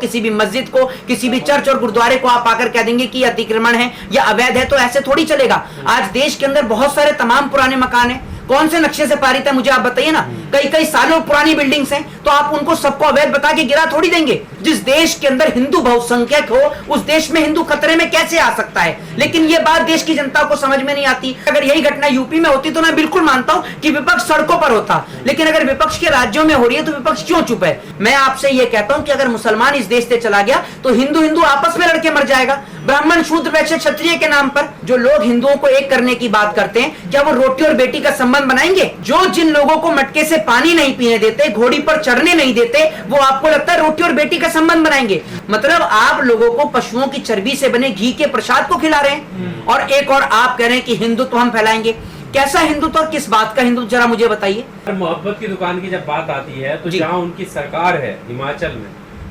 किसी भी मस्जिद को, किसी भी चर्च और गुरुद्वारे को आप आकर कह देंगे कि अतिक्रमण है या अवैध है, तो ऐसे थोड़ी चलेगा। आज देश के अंदर बहुत सारे तमाम पुराने मकान हैं, कौन से नक्शे से पारित है मुझे आप बताइए ना। कई कई सालों पुरानी बिल्डिंग्स हैं, तो आप उनको सबको अवैध बता के गिरा थोड़ी देंगे। जिस देश के अंदर हिंदू बहुसंख्यक हो उस देश में हिंदू खतरे में कैसे आ सकता है? लेकिन ये बात देश की जनता को समझ में नहीं आती। अगर यही घटना यूपी में होती तो मैं बिल्कुल मानता हूं कि विपक्ष सड़कों पर होता, लेकिन अगर विपक्ष के राज्यों में हो रही है तो विपक्ष क्यों चुप है? मैं आपसे ये कहता हूं कि अगर मुसलमान इस देश से चला गया तो हिंदू हिंदू आपस में लड़के मर जाएगा। ब्राह्मण शूद्र वैश्य क्षत्रिय के नाम पर जो लोग हिंदुओं को एक करने की बात करते हैं, क्या वो रोटी और बेटी का संबंध बनाएंगे? जो जिन लोगों को मटके से पानी नहीं पीने देते, घोड़ी पर चढ़ने नहीं देते, वो आपको लगता है रोटी और बेटी का संबंध बनाएंगे? मतलब आप लोगों को पशुओं की चर्बी से बने घी के प्रसाद को खिला रहे हैं और एक और आप कह रहे हैं कि हिंदुत्व हम फैलाएंगे। कैसा हिंदुत्व और किस बात का हिंदुत्व, जरा मुझे बताइए। मोहब्बत की दुकान की जब बात आती है तो जहाँ उनकी सरकार है हिमाचल में,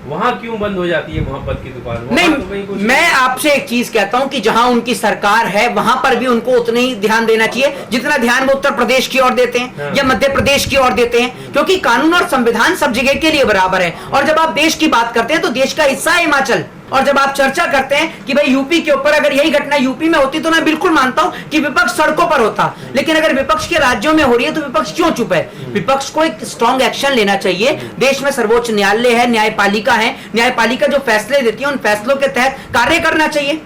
वहाँ क्यों बंद हो जाती है मोहब्बत की दुकान? नहीं, तो मैं आपसे एक चीज कहता हूं कि जहां उनकी सरकार है वहां पर भी उनको उतना ही ध्यान देना चाहिए जितना ध्यान वो उत्तर प्रदेश की ओर देते हैं या मध्य प्रदेश की ओर देते हैं, क्योंकि कानून और संविधान सब जगह के लिए बराबर है। और जब आप देश की बात करते हैं तो देश का हिस्सा है हिमाचल। और जब आप चर्चा करते हैं कि भाई यूपी के ऊपर, अगर यही घटना यूपी में होती तो मैं बिल्कुल मानता हूं कि विपक्ष सड़कों पर होता, लेकिन अगर विपक्ष के राज्यों में हो रही है तो विपक्ष क्यों चुप है? विपक्ष को एक स्ट्रॉन्ग एक्शन लेना चाहिए। देश में सर्वोच्च न्यायालय है, न्यायपालिका है, न्यायपालिका जो फैसले देती है उन फैसलों के तहत कार्य करना चाहिए।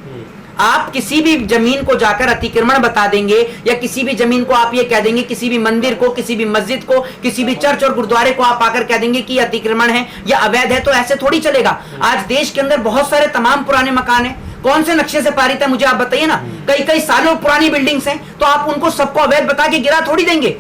आप किसी भी जमीन को जाकर अतिक्रमण बता देंगे या किसी भी जमीन को आप ये कह देंगे, किसी भी मंदिर को, किसी भी मस्जिद को, किसी भी चर्च और गुरुद्वारे को आप आकर कह देंगे कि अतिक्रमण है या अवैध है, तो ऐसे थोड़ी चलेगा। आज देश के अंदर बहुत सारे तमाम पुराने मकान हैं, कौन से नक्शे से पारित है मुझे आप बताइए ना। कई कई सालों पुरानी बिल्डिंग्स हैं, तो आप उनको सबको अवैध बता के गिरा थोड़ी देंगे।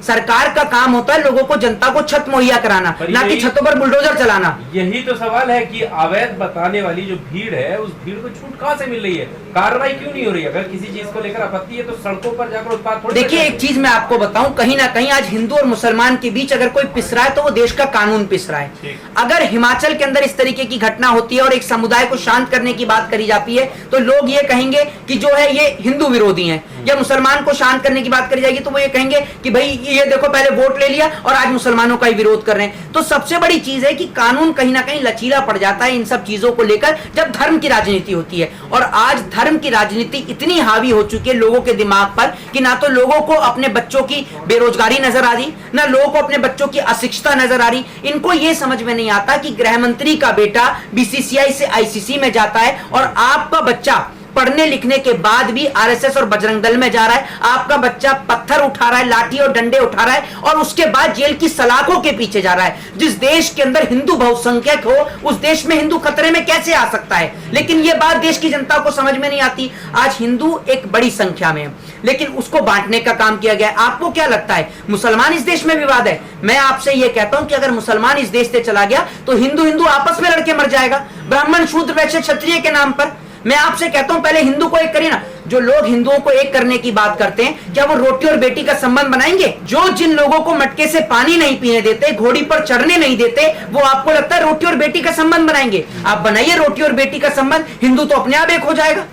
सरकार का काम होता है लोगों को, जनता को छत मुहैया कराना, ना कि छतों पर बुलडोजर चलाना। यही तो सवाल है कि अवैध बताने वाली जो भीड़ है, उस भीड़ को छूट कहां से मिल रही है? कार्रवाई क्यों नहीं हो रही है? अगर किसी चीज को लेकर आपत्ति है तो सड़कों पर जाकर उत्पाद थोड़ी। देखिए, एक चीज मैं आपको बताऊं, कहीं ना कहीं आज हिंदू और मुसलमान के बीच अगर कोई पिस रहा है तो वो देश का कानून पिस रहा है। अगर हिमाचल के अंदर इस तरीके की घटना होती है और एक समुदाय को शांत करने की बात करी जाती है तो लोग ये कहेंगे कि जो है ये हिंदू विरोधी है, या मुसलमान को शांत करने की बात करी जाएगी तो वो ये कहेंगे कि भाई ये देखो पहले वोट ले लिया और आज मुसलमानों का ही विरोध कर रहे हैं। तो सबसे बड़ी चीज है कि कानून कहीं ना कहीं लचीला पड़ जाता है इन सब चीजों को लेकर जब धर्म की राजनीति होती है। और आज धर्म की राजनीति इतनी हावी हो चुकी है लोगों के दिमाग पर कि ना तो लोगों को अपने बच्चों की बेरोजगारी नजर आ रही, ना लोगों को अपने बच्चों की अशिक्षता नजर आ रही। इनको यह समझ में नहीं आता कि गृह मंत्री का बेटा बीसीसीआई से आईसीसी में जाता है और आपका बच्चा पढ़ने लिखने के बाद भी आरएसएस और बजरंग दल में जा रहा है, आपका बच्चा पत्थर उठा रहा है, लाठी और डंडे उठा रहा है और उसके बाद जेल की सलाखों के पीछे जा रहा है। जिस देश के अंदर हिंदू बहुसंख्यक हो उस देश में हिंदू खतरे में कैसे आ सकता है? लेकिन यह बात देश की जनता को समझ में नहीं आती। आज हिंदू एक बड़ी संख्या में है, लेकिन उसको बांटने का काम किया गया। आपको क्या लगता है मुसलमान इस देश में विवाद है? मैं आपसे यह कहता हूं कि अगर मुसलमान इस देश से चला गया तो हिंदू हिंदू आपस में लड़के मर जाएगा। ब्राह्मण शूद्र वैश्य क्षत्रिय के नाम पर मैं आपसे कहता हूं पहले हिंदू को एक करिए ना। जो लोग हिंदुओं को एक करने की बात करते हैं, क्या वो रोटी और बेटी का संबंध बनाएंगे? जो जिन लोगों को मटके से पानी नहीं पीने देते, घोड़ी पर चढ़ने नहीं देते, वो आपको लगता है रोटी और बेटी का संबंध बनाएंगे? आप बनाइए रोटी और बेटी का संबंध, हिंदू तो अपने आप एक हो जाएगा।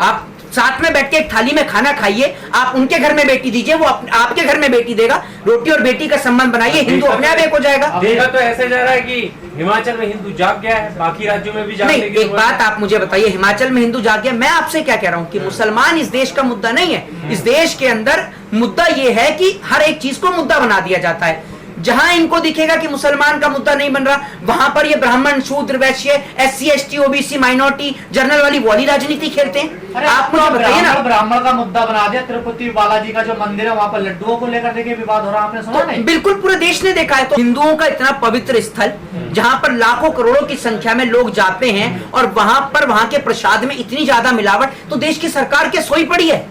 आप साथ में बैठ के एक थाली में खाना खाइए, आप उनके घर में बेटी दीजिए, वो आपके घर में बेटी देगा। रोटी और बेटी का संबंध बनाइए, हिंदू अपने आप एक हो जाएगा। देखा तो ऐसे जा रहा है कि हिमाचल में हिंदू जाग गया है, बाकी राज्यों में भी जाग नहीं। एक बात आप मुझे बताइए, हिमाचल में हिंदू जाग गया? मैं आपसे क्या कह रहा हूं कि मुसलमान इस देश का मुद्दा नहीं है। इस देश के अंदर मुद्दा यह है कि हर एक चीज को मुद्दा बना दिया जाता है। जहां इनको दिखेगा कि मुसलमान का मुद्दा नहीं बन रहा, वहां पर ये ब्राह्मण शूद्र वैश्य SC ST OBC minority journal वाली राजनीति खेलते हैं। आप मुझे बताइए ना। ब्राह्मण का मुद्दा बना दिया, तिरुपति बालाजी का जो मंदिर है वहां पर लड्डुओं को लेकर देखिए विवाद हो रहा, आपने सुना नहीं? बिल्कुल, पूरे देश ने देखा है। तो हिंदुओं का इतना पवित्र स्थल जहां पर लाखों करोड़ों की संख्या में लोग जाते हैं और वहां पर वहां के प्रसाद में इतनी ज्यादा मिलावट, तो देश की सरकार क्या सोई पड़ी है?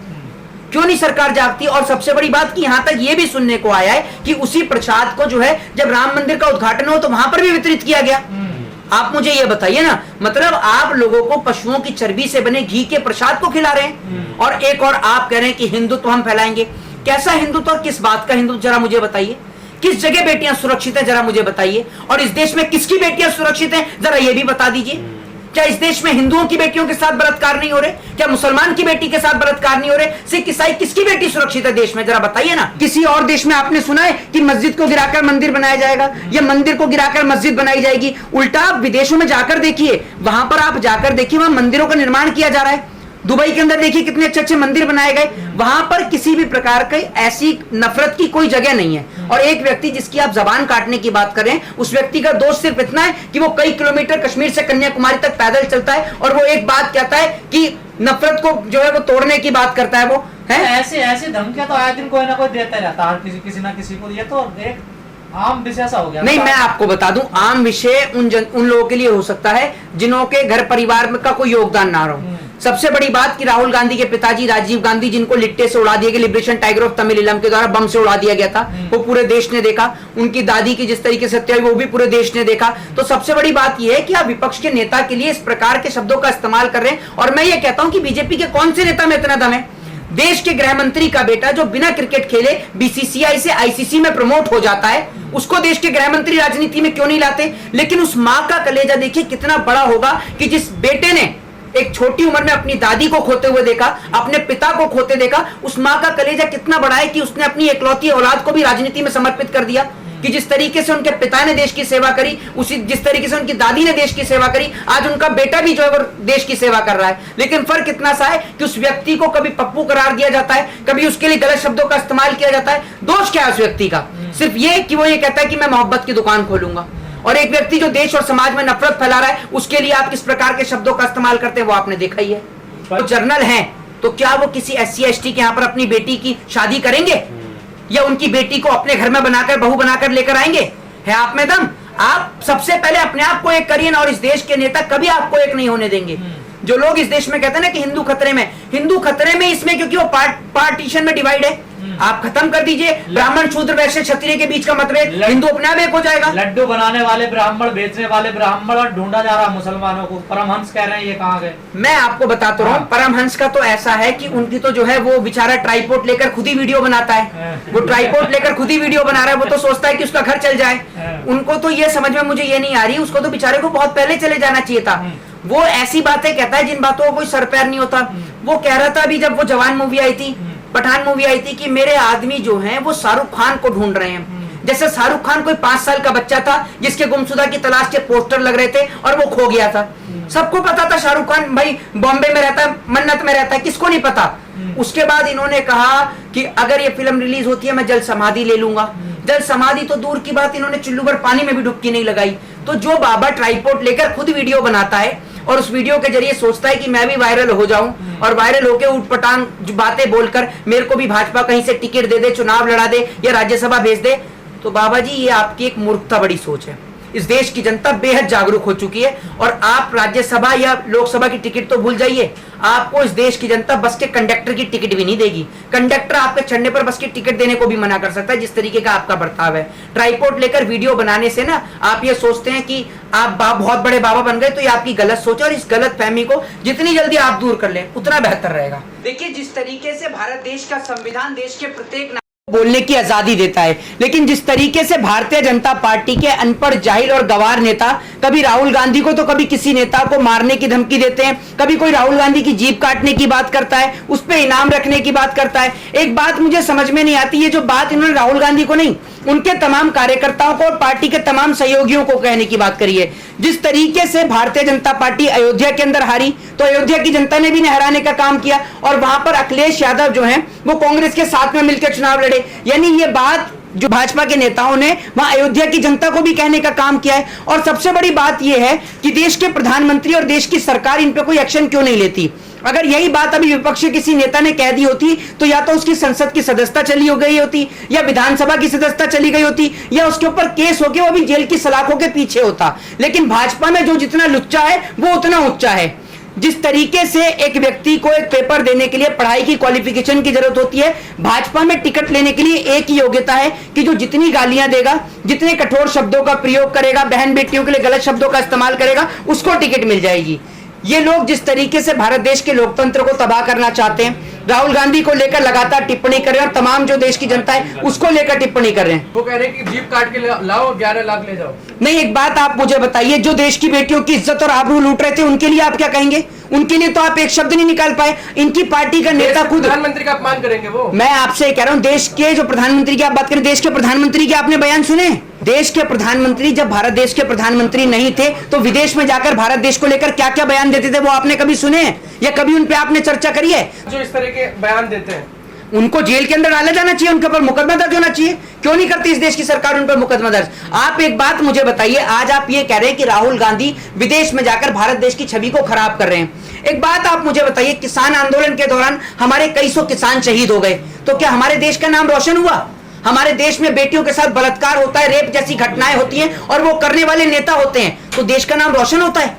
क्यों नहीं सरकार जागती? और सबसे बड़ी बात कि यहां तक यह भी सुनने को आया है कि उसी प्रसाद को जो है जब राम मंदिर का उद्घाटन हो तो वहां पर भी वितरित किया गया। आप मुझे ये बताइए ना, मतलब आप लोगों को पशुओं की चर्बी से बने घी के प्रसाद को खिला रहे हैं और एक और आप कह रहे हैं कि हिंदुत्व हम फैलाएंगे। कैसा हिंदुत्व और किस बात का हिंदुत्व, जरा मुझे बताइए। किस जगह बेटियां सुरक्षित हैं, जरा मुझे बताइए। और इस देश में किसकी बेटियां सुरक्षित हैं, जरा ये भी बता दीजिए। क्या इस देश में हिंदुओं की बेटियों के साथ बलात्कार नहीं हो रहे? क्या मुसलमान की बेटी के साथ बलात्कार नहीं हो रहे? सिख ईसाई किसकी बेटी सुरक्षित है देश में? जरा बताइए ना। किसी और देश में आपने सुना है कि मस्जिद को गिराकर मंदिर बनाया जाएगा या मंदिर को गिराकर मस्जिद बनाई जाएगी? उल्टा आप विदेशों में जाकर देखिए, वहां पर आप जाकर देखिए, वहां मंदिरों का निर्माण किया जा रहा है। दुबई के अंदर देखिए कितने अच्छे अच्छे मंदिर बनाए गए, वहां पर किसी भी प्रकार की ऐसी नफरत की कोई जगह नहीं है। और एक व्यक्ति जिसकी आप जबान काटने की बात करें, उस व्यक्ति का दोष सिर्फ इतना है कि वो कई किलोमीटर कश्मीर से कन्याकुमारी तक पैदल चलता है और वो एक बात कहता है कि नफरत को जो है वो तोड़ने की बात करता है। वो है ऐसे ऐसे धमकियां तो आए दिन कोई ना कोई देता रहता है किसी ना किसी को। ये तो एक आम विषय सा हो गया। नहीं, मैं आपको बता दूं, आम विषय उन लोगों के लिए हो सकता है जिन्हों के घर परिवार में का कोई योगदान ना रहो। सबसे बड़ी बात कि राहुल गांधी के पिताजी राजीव गांधी, जिनको लिट्टे से उड़ा दिया गया, लिबरेशन टाइगर ऑफ तमिलम के द्वारा बम से उड़ा दिया गया था, वो पूरे देश ने देखा। उनकी दादी की जिस तरीके से हत्या हुई वो भी पूरे देश ने देखा। तो सबसे बड़ी बात यह है कि आप विपक्ष के नेता के लिए इस प्रकार के शब्दों का इस्तेमाल कर रहे हैं। और मैं ये कहता हूं कि बीजेपी के कौन से नेता में इतना दम है? देश के गृह मंत्री का बेटा जो बिना क्रिकेट खेले बीसीसीआई से आईसीसी में प्रमोट हो जाता है, उसको देश के गृह मंत्री राजनीति में क्यों नहीं लाते? लेकिन उस मां का कलेजा देखिए कितना बड़ा होगा कि जिस बेटे ने एक छोटी उम्र में अपनी दादी को खोते हुए देखा, अपने पिता को खोते देखा, उस मां का कलेजा कितना बड़ा है कि उसने अपनी इकलौती औलाद को भी राजनीति में समर्पित कर दिया। कि जिस तरीके से उनके पिता ने देश की सेवा करी, उसी जिस तरीके से उनकी दादी ने देश की सेवा करी, आज उनका बेटा भी जो है वो देश की सेवा कर रहा है। लेकिन फर्क इतना सा है कि उस व्यक्ति को कभी पप्पू करार दिया जाता है, कभी उसके लिए गलत शब्दों का इस्तेमाल किया जाता है। दोष क्या है उस व्यक्ति का? सिर्फ ये कि वो ये कहता है कि मैं मोहब्बत की दुकान खोलूंगा। और एक व्यक्ति जो देश और समाज में नफरत फैला रहा है, उसके लिए आप किस प्रकार के शब्दों का इस्तेमाल करते हैं वो आपने देखा ही है। तो जर्नल हैं तो क्या वो किसी SC ST के यहाँ पर अपनी बेटी की शादी करेंगे या उनकी बेटी को अपने घर में बनाकर बहू बनाकर लेकर आएंगे? है आप में दम? आप सबसे पहले अपने आप को एक करिए ना, और इस देश के नेता कभी आपको एक नहीं होने देंगे। जो लोग इस देश में कहते हैं ना कि हिंदू खतरे में, हिंदू खतरे में इसमें क्योंकि वो पार्टीशन में डिवाइड है। आप खत्म कर दीजिए ब्राह्मण शूद्र वैश्य क्षत्रिय के बीच का मतभेद, हिंदू अपने आप एक हो जाएगा। लड्डू बनाने वाले ब्राह्मण, बेचने वाले ब्राह्मण और ढूंढा जा रहा मुसलमानों को। परमहंस कह रहे हैं ये कहाँ गए? मैं आपको बताता रहा हूँ, परमहंस का तो ऐसा है कि उनकी तो जो है वो बेचारा ट्राइपॉड लेकर खुद ही वीडियो बनाता है। वो ट्राइपॉड लेकर खुद ही वीडियो बना रहा है, वो तो सोचता है कि उसका घर चल जाए। उनको तो ये समझ में मुझे ये नहीं आ रही, उसको तो बेचारे को बहुत पहले चले जाना चाहिए था। वो ऐसी बातें कहता है जिन बातों को कोई सर पैर नहीं होता। वो कह रहा था अभी जब वो जवान मूवी आई थी, पठान मूवी आई थी, कि मेरे आदमी जो हैं वो शाहरुख खान को ढूंढ रहे हैं। जैसे शाहरुख खान कोई 5 साल का बच्चा था जिसके गुमशुदा की तलाश के पोस्टर लग रहे थे और वो खो गया था। सबको पता था शाहरुख खान भाई बॉम्बे में रहता है, मन्नत में रहता है, किसको नहीं पता। उसके बाद इन्होंने कहा कि अगर ये फिल्म रिलीज होती है मैं जल समाधि ले लूंगा। जल समाधि तो दूर की बात, इन्होंने चुल्लू भर पानी में भी डुबकी नहीं लगाई। तो जो बाबा ट्राइपॉड लेकर खुद वीडियो बनाता है और उस वीडियो के जरिए सोचता है कि मैं भी वायरल हो जाऊं और वायरल होकर उठपटांग बातें बोलकर मेरे को भी भाजपा कहीं से टिकट दे दे, चुनाव लड़ा दे या राज्यसभा भेज दे, तो बाबा जी ये आपकी एक मूर्खता बड़ी सोच है। इस देश की जनता बेहद जागरूक हो चुकी है और आप राज्यसभा या लोकसभा की टिकट तो भूल जाइए, आपको इस देश की जनता बस के कंडक्टर की टिकट भी नहीं देगी। कंडक्टर आपके चढ़ने पर बस की टिकट देने को भी मना कर सकता है, जिस तरीके का आपका बर्ताव है। ट्राइपॉड लेकर वीडियो बनाने से ना आप ये सोचते हैं कि आप बहुत बड़े बाबा बन गए, तो ये आपकी गलत सोच है और इस गलत फहमी को जितनी जल्दी आप दूर कर लें उतना बेहतर रहेगा। देखिए जिस तरीके से भारत देश का संविधान देश के प्रत्येक बोलने की आजादी देता है, लेकिन जिस तरीके से भारतीय जनता पार्टी के अनपढ़ जाहिल और गवार नेता कभी राहुल गांधी को तो कभी किसी नेता को मारने की धमकी देते हैं, कभी कोई राहुल गांधी की जीभ काटने की बात करता है, उस पर इनाम रखने की बात करता है। एक बात मुझे समझ में नहीं आती, ये जो बात इन्होंने राहुल गांधी को नहीं उनके तमाम कार्यकर्ताओं को और पार्टी के तमाम सहयोगियों को कहने की बात करी है। जिस तरीके से भारतीय जनता पार्टी अयोध्या के अंदर हारी तो अयोध्या की जनता ने भी हराने का काम किया और वहां पर अखिलेश यादव जो हैं वो कांग्रेस के साथ में मिलकर चुनाव लड़े। यानी ये बात जो भाजपा के नेताओं ने वहां अयोध्या की जनता को भी कहने का काम किया है। और सबसे बड़ी बात यह है कि देश के प्रधानमंत्री और देश की सरकार इन पे कोई एक्शन क्यों नहीं लेती। अगर यही बात अभी विपक्ष के किसी नेता ने कह दी होती तो या तो उसकी संसद की सदस्यता चली हो गई होती या विधानसभा की सदस्यता चली गई होती या उसके ऊपर केस होके वो भी जेल की सलाखों के पीछे होता। लेकिन भाजपा में जो जितना लुच्चा है वो उतना उच्चा है। जिस तरीके से एक व्यक्ति को एक पेपर देने के लिए पढ़ाई की क्वालिफिकेशन की जरूरत होती है, भाजपा में टिकट लेने के लिए एक ही योग्यता है कि जो जितनी गालियां देगा, जितने कठोर शब्दों का प्रयोग करेगा, बहन बेटियों के लिए गलत शब्दों का इस्तेमाल करेगा, उसको टिकट मिल जाएगी। ये लोग जिस तरीके से भारत देश के लोकतंत्र को तबाह करना चाहते हैं, राहुल गांधी को लेकर लगातार टिप्पणी कर रहे हैं और तमाम जो देश की जनता है उसको लेकर टिप्पणी कर रहे हैं। वो कह रहे हैं कि जीप काट के लाओ 11 लाख ले जाओ। नहीं, एक बात आप मुझे बताइए, जो देश की बेटियों की इज्जत और आबरू लूट रहे थे उनके लिए आप क्या कहेंगे? उनके लिए तो आप एक शब्द नहीं निकाल पाए। इनकी पार्टी का नेता खुद, प्रधानमंत्री का अपमान करेंगे वो। मैं आपसे कह रहा हूं, देश के जो प्रधानमंत्री की आप बात करें, देश के प्रधानमंत्री के आपने बयान सुने? देश के प्रधानमंत्री जब भारत देश के प्रधानमंत्री नहीं थे तो विदेश में जाकर भारत देश को लेकर क्या क्या बयान देते थे, वो आपने कभी सुने या कभी उन पे आपने चर्चा करी है? जो इस तरह के बयान देते हैं उनको जेल के अंदर डाला जाना चाहिए, उनके ऊपर मुकदमा दर्ज होना चाहिए। क्यों नहीं करती इस देश की सरकार उन पर मुकदमा दर्ज? आप एक बात मुझे बताइए, आज आप ये कह रहे हैं कि राहुल गांधी विदेश में जाकर भारत देश की छवि को खराब कर रहे हैं। एक बात आप मुझे बताइए, किसान आंदोलन के दौरान हमारे कई सौ किसान शहीद हो गए, तो क्या हमारे देश का नाम रोशन हुआ? हमारे देश में बेटियों के साथ बलात्कार होता है, रेप जैसी घटनाएं होती हैं और वो करने वाले नेता होते हैं, तो देश का नाम रोशन होता है?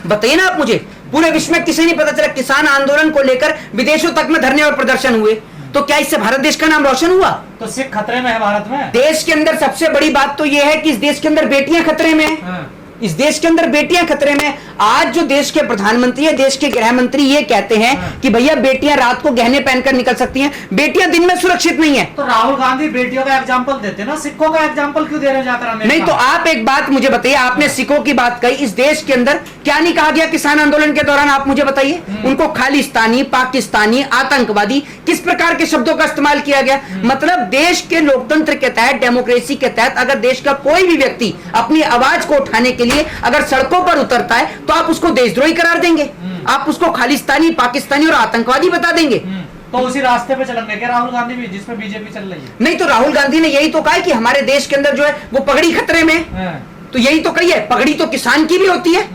बताइए ना आप मुझे। पूरे विश्व में किसी नहीं पता चला, किसान आंदोलन को लेकर विदेशों तक में धरने और प्रदर्शन हुए, तो क्या इससे भारत देश का नाम रोशन हुआ? तो सिख खतरे में है भारत में। देश के अंदर सबसे बड़ी बात तो यह है कि इस देश के अंदर बेटियां खतरे में हैं। इस देश के अंदर बेटियां खतरे में। आज जो देश के प्रधानमंत्री है, देश के गृह मंत्री ये कहते हैं कि भैया बेटियां रात को गहने पहनकर निकल सकती हैं, बेटियां दिन में सुरक्षित नहीं है। तो राहुल गांधी बेटियों का एग्जाम्पल देते ना, सिखों का एग्जाम्पल क्यों दे रहे हैं जाकर अमेरिका? नहीं तो आप एक बात मुझे बताइए, आपने सिखों की बात कही, इस देश के अंदर क्या नहीं कहा गया किसान आंदोलन के दौरान? आप मुझे बताइए। उनको खालिस्तानी, पाकिस्तानी, आतंकवादी, किस प्रकार के शब्दों का इस्तेमाल किया गया? मतलब देश के लोकतंत्र के तहत, डेमोक्रेसी के तहत अगर देश का कोई भी व्यक्ति अपनी आवाज को उठाने के लिए अगर सड़कों पर उतरता है तो आप उसको देशद्रोही करार देंगे, आप उसको खालिस्तानी, पाकिस्तानी और आतंकवादी बता देंगे। तो उसी रास्ते पे चलेंगे क्या राहुल गांधी भी, जिसपे बीजेपी चल रही है? नहीं तो राहुल गांधी ने यही तो कहा है कि हमारे देश के अंदर जो है वो पगड़ी खतरे में है। तो यही तो कही है, पगड़ी तो किसान की भी होती है,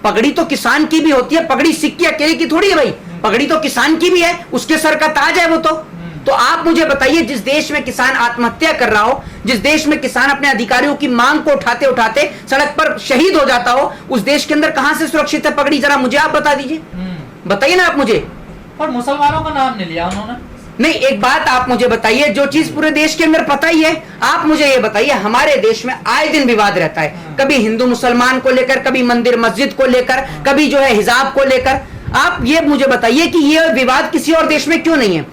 पगड़ी तो किसान की भी होती है, पगड़ी सिख की अकेले की थोड़ी है भाई, पगड़ी तो किसान की भी है, उसके सर का ताज है वो तो आप मुझे बताइए, जिस देश में किसान आत्महत्या कर रहा हो, जिस देश में किसान अपने अधिकारियों की मांग को उठाते उठाते सड़क पर शहीद हो जाता हो, उस देश के अंदर कहां से सुरक्षित है पगड़ी? जरा मुझे आप बता दीजिए, बताइए ना आप मुझे। पर मुसलमानों का नाम नहीं लिया उन्होंने। नहीं, एक बात आप मुझे बताइए, जो चीज पूरे देश के अंदर पता ही है, आप मुझे ये बताइए, हमारे देश में आए दिन विवाद रहता है, कभी हिंदू मुसलमान को लेकर, कभी मंदिर मस्जिद को लेकर, कभी जो है हिजाब को लेकर। आप ये मुझे बताइए कि ये विवाद किसी और देश में क्यों नहीं है?